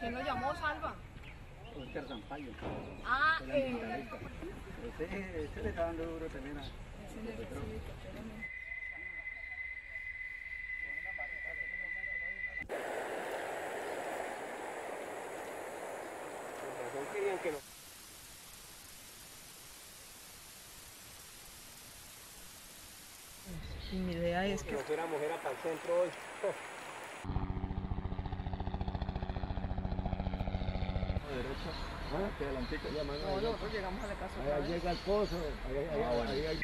¿Quién lo llamó, Salva? Oscar Zampayo. Ah, Ese le está dando duro también a Petro. Querían que no. Y mi idea es Que no fuéramos era para el centro hoy. Derecha. Ah, que adelantico ya, mano. no, nosotros llegamos a la casa. Allá llega el pozo. Ahí hay.